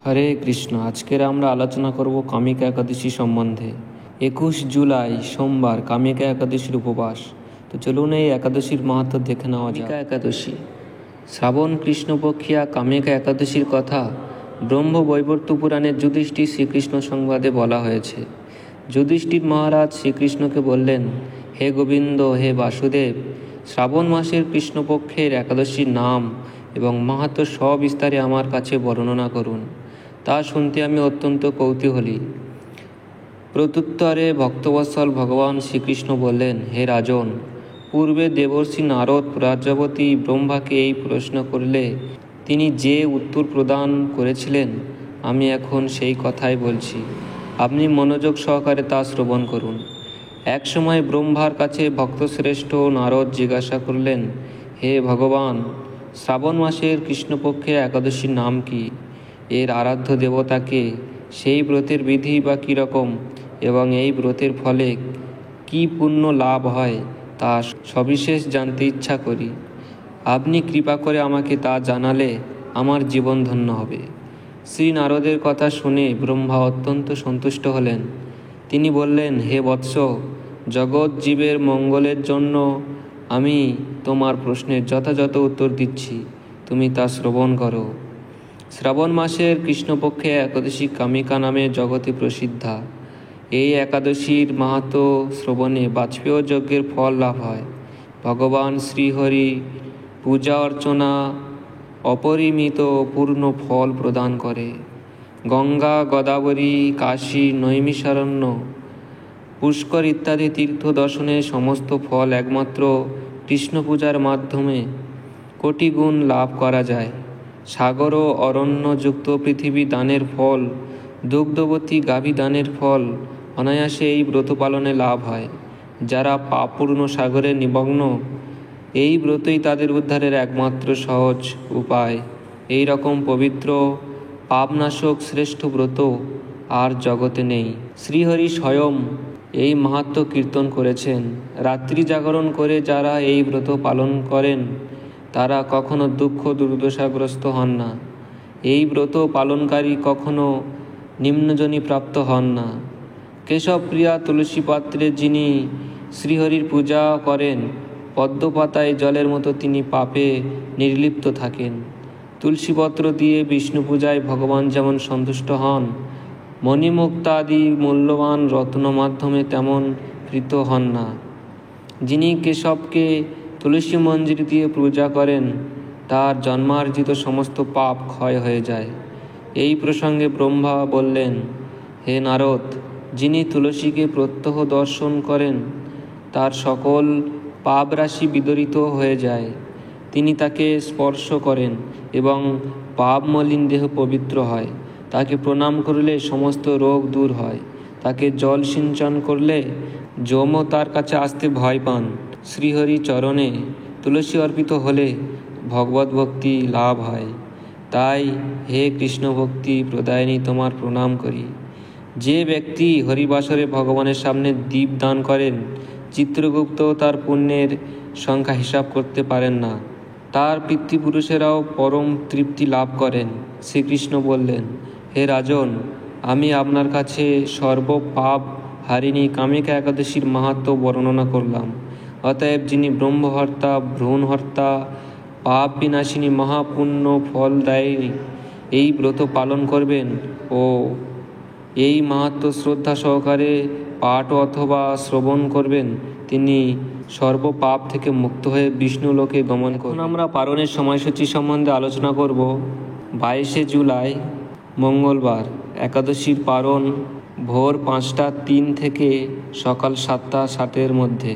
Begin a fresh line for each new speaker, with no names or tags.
হরে কৃষ্ণ। আজকের আমরা আলোচনা করব কামিকা একাদশী সম্বন্ধে। 21 জুলাই সোমবার কামিকা একাদশীর উপবাস। তো চলুন এই একাদশীর মাহাত্ম্য দেখে নেওয়া যাক। কামিকা একাদশী শ্রাবণ কৃষ্ণপক্ষিয়া কামিকা একাদশীর কথা ব্রহ্ম বৈবর্ত পুরাণের যুধিষ্ঠির শ্রীকৃষ্ণ সংবাদে বলা হয়েছে। যুধিষ্ঠির মহারাজ শ্রীকৃষ্ণকে বললেন, হে গোবিন্দ, হে বাসুদেব, শ্রাবণ মাসের কৃষ্ণপক্ষের একাদশীর নাম এবং মাহাত্ম্য সবিস্তারে আমার কাছে বর্ণনা করুন। তা শুনতে আমি অত্যন্ত কৌতূহলী। প্রত্যুত্তরে ভক্তবৎসল ভগবান শ্রীকৃষ্ণ বললেন, হে রাজন, পূর্বে দেবর্ষি নারদ প্রজাপতি ব্রহ্মাকে এই প্রশ্ন করলে তিনি যে উত্তর প্রদান করেছিলেন, আমি এখন সেই কথাই বলছি। আপনি মনোযোগ সহকারে তা শ্রবণ করুন। এক সময় ব্রহ্মার কাছে ভক্তশ্রেষ্ঠ নারদ জিজ্ঞাসা করলেন, হে ভগবান, শ্রাবণ মাসের কৃষ্ণপক্ষে একাদশীর নাম কি? এর আরাধ্য দেবতাকে? সেই ব্রতের বিধি বা কীরকম এবং এই ব্রতের ফলে কি পুণ্য লাভ হয় তা সবিশেষ জানতে ইচ্ছা করি। আপনি কৃপা করে আমাকে তা জানালে আমার জীবন ধন্য হবে। শ্রী নারদের কথা শুনে ব্রহ্মা অত্যন্ত সন্তুষ্ট হলেন। তিনি বললেন, হে বৎস, জগৎ জীবের মঙ্গলের জন্য আমি তোমার প্রশ্নের যথাযথ উত্তর দিচ্ছি, তুমি তা শ্রবণ করো। শ্রাবণ মাসের কৃষ্ণপক্ষে একাদশী কামিকা নামে জগতে প্রসিদ্ধা। এই একাদশীর মাহাত্ম্য শ্রবণে বাজপেয় যজ্ঞের ফল লাভ হয়। ভগবান শ্রীহরি পূজা অর্চনা অপরিমিত পূর্ণ ফল প্রদান করে। গঙ্গা, গোদাবরী, কাশী, নৈমিষারণ্য, পুষ্কর ইত্যাদি তীর্থ দর্শনের সমস্ত ফল একমাত্র কৃষ্ণ পূজার মাধ্যমে কোটি গুণ লাভ করা যায়। সাগর ও অরণ্যযুক্ত পৃথিবী দানের ফল, দুগ্ধবতী গাভী দানের ফল অনায়াসে এই ব্রত পালনে লাভ হয়। যারা পাপপূর্ণ সাগরে নিমগ্ন, এই ব্রতই তাদের উদ্ধারের একমাত্র সহজ উপায়। এই রকম পবিত্র পাপনাশক শ্রেষ্ঠ ব্রত আর জগতে নেই। শ্রীহরি স্বয়ং এই মাহাত্ম্য কীর্তন করেছেন। রাত্রি জাগরণ করে যারা এই ব্রত পালন করেন তারা কখনো দুঃখ দুর্দশাগ্রস্ত হন না। এই ব্রত পালনকারী কখনো নিম্নজনী প্রাপ্ত হন না। কেশবপ্রিয়া তুলসী পাত্রে যিনি শ্রীহরির পূজা করেন, পদ্মপাতায় জলের মতো তিনি পাপে নির্লিপ্ত থাকেন। তুলসীপত্র দিয়ে বিষ্ণু পূজায় ভগবান যেমন সন্তুষ্ট হন, মণিমুক্তাদি মূল্যবান রত্ন মাধ্যমে তেমন কৃত হন না। যিনি কেশবকে তুলসী মঞ্জির দিয়ে পূজা করেন, তার জন্মার্জিত সমস্ত পাপ ক্ষয় হয়ে যায়। এই প্রসঙ্গে ব্রহ্মা বললেন, হে নারদ, যিনি তুলসীকে প্রত্যহ দর্শন করেন তার সকল পাপরাশি বিদরিত হয়ে যায়। তিনি তাকে স্পর্শ করেন এবং পাপ মলিন দেহ পবিত্র হয়। তাকে প্রণাম করলে সমস্ত রোগ দূর হয়। তাকে জল সিঞ্চন করলে যমও তার কাছে আসতে ভয় পান। শ্রীহরি চরণে তুলসী অর্পিত হলে ভগবত ভক্তি লাভ হয়। তাই হে কৃষ্ণ ভক্তি প্রদায়িনী, তোমার প্রণাম করি। যে ব্যক্তি হরিবাসরে ভগবানের সামনে দীপ দান করেন, চিত্রগুপ্ত তার পুণ্যের সংখ্যা হিসাব করতে পারেন না। তার পিতৃপুরুষেরাও পরম তৃপ্তি লাভ করেন। শ্রীকৃষ্ণ বললেন, হে রাজন, আমি আপনার কাছে সর্বপাপ হারিণী কামিকা একাদশীর মাহাত্ম্য বর্ণনা করলাম। অতএব যিনি ব্রহ্মহর্তা, ভ্রূণহর্তা, পাপ বিনাশিনী, মহাপুণ্য ফলদায়িনী এই ব্রত পালন করবেন ও এই মাহাত্ম্য শ্রদ্ধা সহকারে পাঠ অথবা শ্রবণ করবেন, তিনি সর্বপাপ থেকে মুক্ত হয়ে বিষ্ণু লোকে গমন করবেন। এখন আমরা পারণের সময়সূচি সম্বন্ধে আলোচনা করব। 22 জুলাই মঙ্গলবার একাদশীর পারণ ভোর 5:03 থেকে সকাল 7:60 মধ্যে।